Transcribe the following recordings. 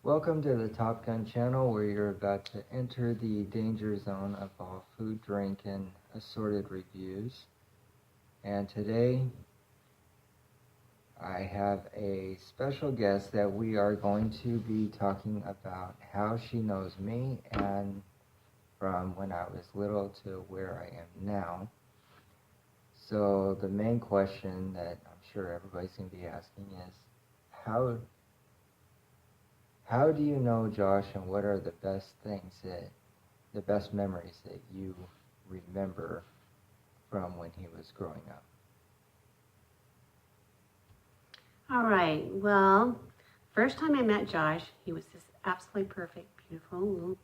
Welcome to the Top Gun channel, where you're about to enter the danger zone of all food, drink, and assorted reviews. And today I have a special guest that we are going to be talking about how she knows me and from when I was little to where I am now. So the main question that I'm sure everybody's going to be asking is, how do you know Josh, and what are the best memories that you remember from when he was growing up? All right, well, first time I met Josh, he was this absolutely perfect, beautiful little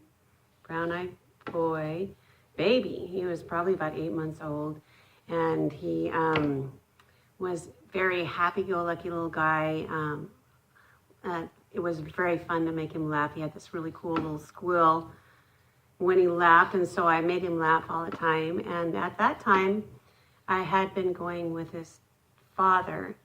brown-eyed boy, baby. He was probably about 8 months old, and he was very happy-go-lucky little guy. It was very fun to make him laugh. He had this really cool little squeal when he laughed, and so I made him laugh all the time. And at that time, I had been going with his father.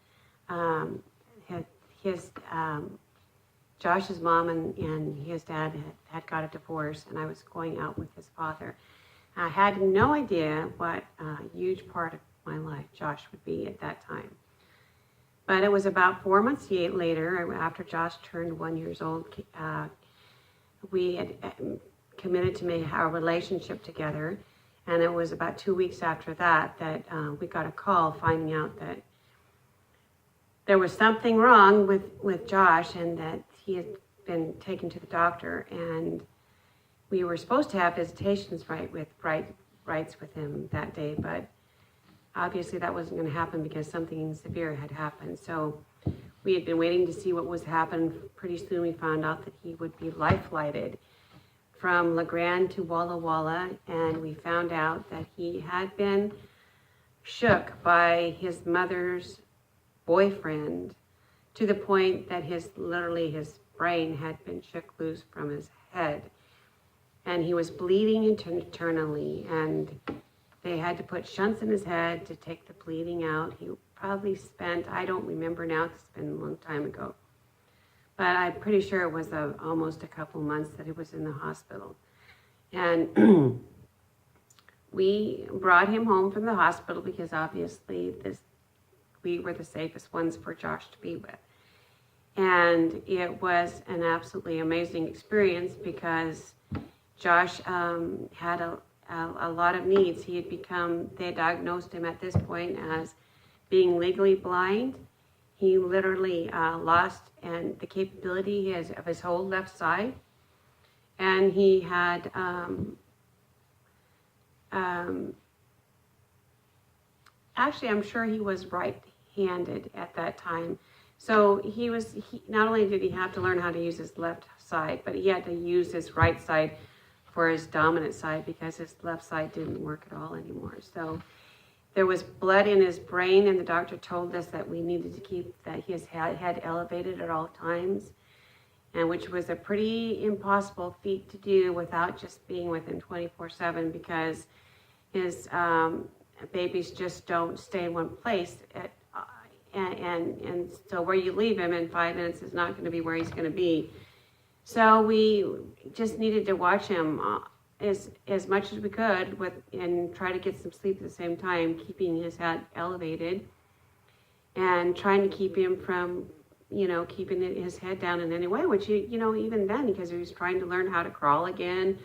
Josh's mom and his dad had got a divorce, and I was going out with his father. I had no idea what a huge part of my life Josh would be at that time. But it was about 4 months later, after Josh turned 1 year old, we had committed to make our relationship together. And it was about 2 weeks after that we got a call finding out that there was something wrong with Josh, and that he had been taken to the doctor. And we were supposed to have visitations rights with him that day, but obviously that wasn't going to happen because something severe had happened. So we had been waiting to see what was happening. Pretty soon we found out that he would be life-flighted from La Grande to Walla Walla, and we found out that he had been shook by his mother's boyfriend to the point that his brain had been shook loose from his head, and he was bleeding internally, and they had to put shunts in his head to take the bleeding out. He probably spent, I don't remember now, it's been a long time ago, but I'm pretty sure it was almost a couple months that he was in the hospital. And we brought him home from the hospital because obviously we were the safest ones for Josh to be with. And it was an absolutely amazing experience because Josh had a lot of needs. They diagnosed him at this point as being legally blind. He literally lost the capability of his whole left side. And he had actually, I'm sure he was right-handed at that time. So he not only did he have to learn how to use his left side, but he had to use his right side for his dominant side because his left side didn't work at all anymore. So there was blood in his brain, and the doctor told us that we needed to keep his head elevated at all times, and which was a pretty impossible feat to do without just being with him 24/7, because his babies just don't stay in one place. And so where you leave him in 5 minutes is not going to be where he's going to be. So we just needed to watch him as much as we could and try to get some sleep at the same time, keeping his head elevated and trying to keep him from, keeping his head down in any way, which, even then, because he was trying to learn how to crawl again,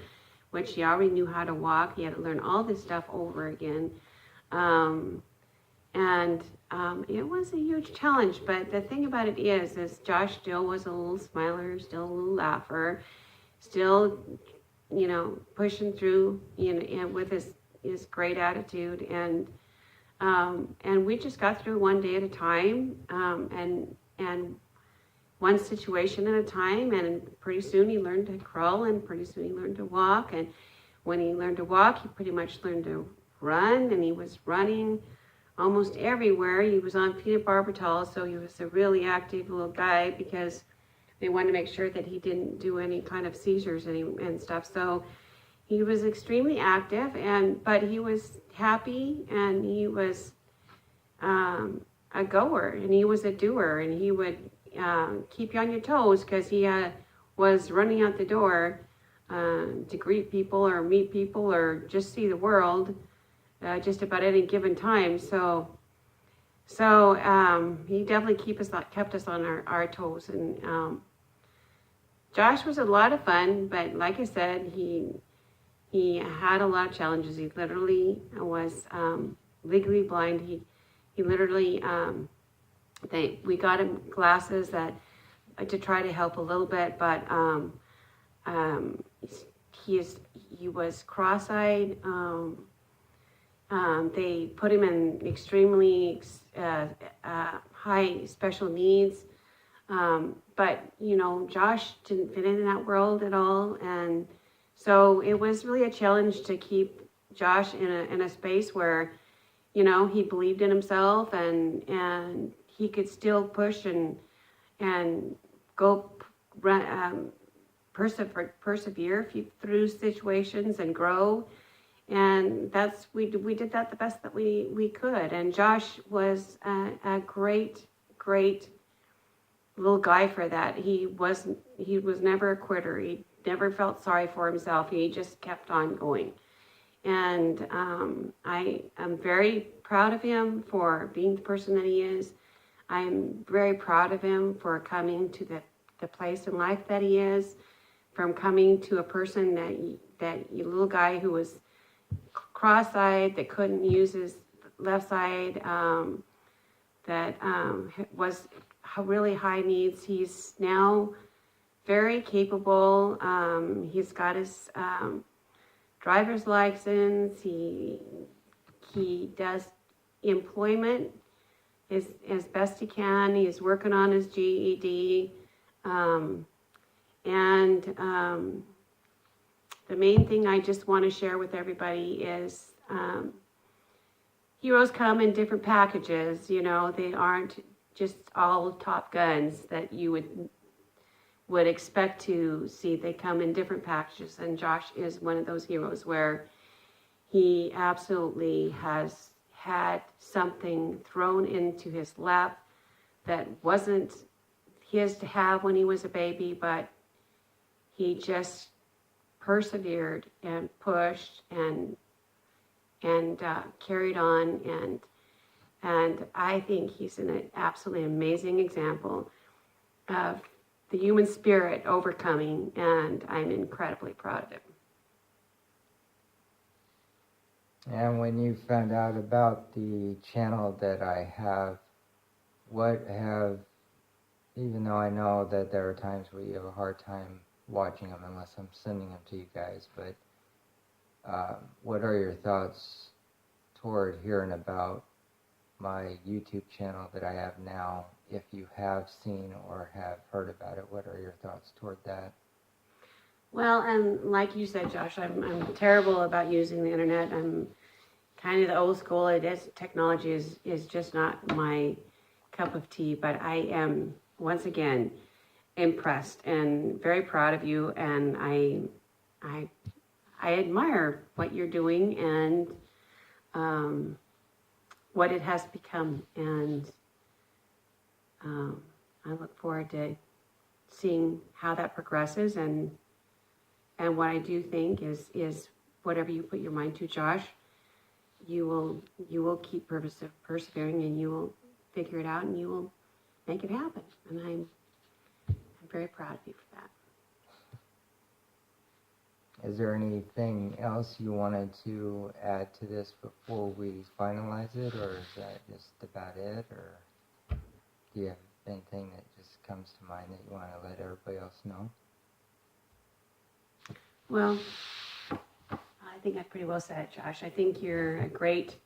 which he already knew how to walk. He had to learn all this stuff over again. It was a huge challenge, but the thing about it is Josh still was a little smiler, still a little laugher, still, pushing through, and with his great attitude, and we just got through one day at a time, and one situation at a time, and pretty soon he learned to crawl, and pretty soon he learned to walk, and when he learned to walk, he pretty much learned to run, and he was running almost everywhere. He was on phenobarbital, so he was a really active little guy because they wanted to make sure that he didn't do any kind of seizures and stuff. So he was extremely active, but he was happy, and he was a goer, and he was a doer, and he would keep you on your toes because he was running out the door to greet people or meet people or just see the world just about any given time. So he definitely kept us on our toes. And Josh was a lot of fun, but like I said, he had a lot of challenges. He literally was legally blind. He literally we got him glasses that to try to help a little bit, but he was cross-eyed. They put him in extremely high special needs, but Josh didn't fit in that world at all, and so it was really a challenge to keep Josh in a space where he believed in himself and he could still push and go persevere through situations and grow. And we did that the best that we could. And Josh was a great little guy for that. He was never a quitter. He never felt sorry for himself. He just kept on going. And I am very proud of him for being the person that he is. I'm very proud of him for coming to the place in life that he is, from coming to a person that little guy who was cross-eyed, that couldn't use his left side, that was really high needs. He's now very capable. He's got his driver's license. He does employment as best he can. He's working on his GED. The main thing I just want to share with everybody is heroes come in different packages. They aren't just all Top Guns that you would expect to see. They come in different packages, and Josh is one of those heroes where he absolutely has had something thrown into his lap that wasn't his to have when he was a baby, but he just persevered and pushed and carried on, and I think he's an absolutely amazing example of the human spirit overcoming, and I'm incredibly proud of him. And when you found out about the channel that I have, even though I know that there are times where you have a hard time watching them unless I'm sending them to you guys, but what are your thoughts toward hearing about my YouTube channel that I have now? If you have seen or have heard about it, what are your thoughts toward that? Well, and like you said, Josh, I'm terrible about using the internet. I'm kind of the old school. Technology is just not my cup of tea, but I am once again impressed and very proud of you, and I admire what you're doing and what it has become, and I look forward to seeing how that progresses, and what I do think is whatever you put your mind to, Josh, you will keep persevering, and you will figure it out, and you will make it happen, and I'm very proud of you for that. Is there anything else you wanted to add to this before we finalize it, or is that just about it, or do you have anything that just comes to mind that you want to let everybody else know? Well, I think I pretty well said it, Josh. I think you're a great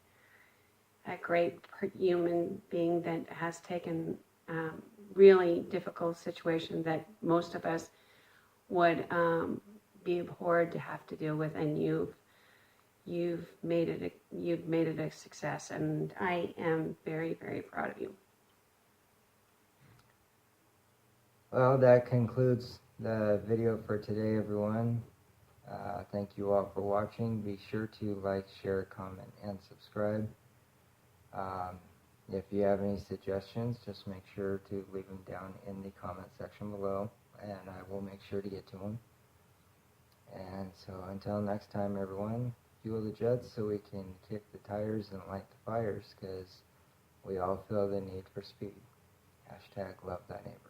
human being that has taken really difficult situation that most of us would be abhorred to have to deal with, and you've made it a success, and I am very, very proud of you. Well, that concludes the video for today, everyone. Thank you all for watching. Be sure to like, share, comment, and subscribe. If you have any suggestions, just make sure to leave them down in the comment section below. and I will make sure to get to them. And so until next time, everyone, fuel the jets so we can kick the tires and light the fires, because we all feel the need for speed. Hashtag love thy neighbor.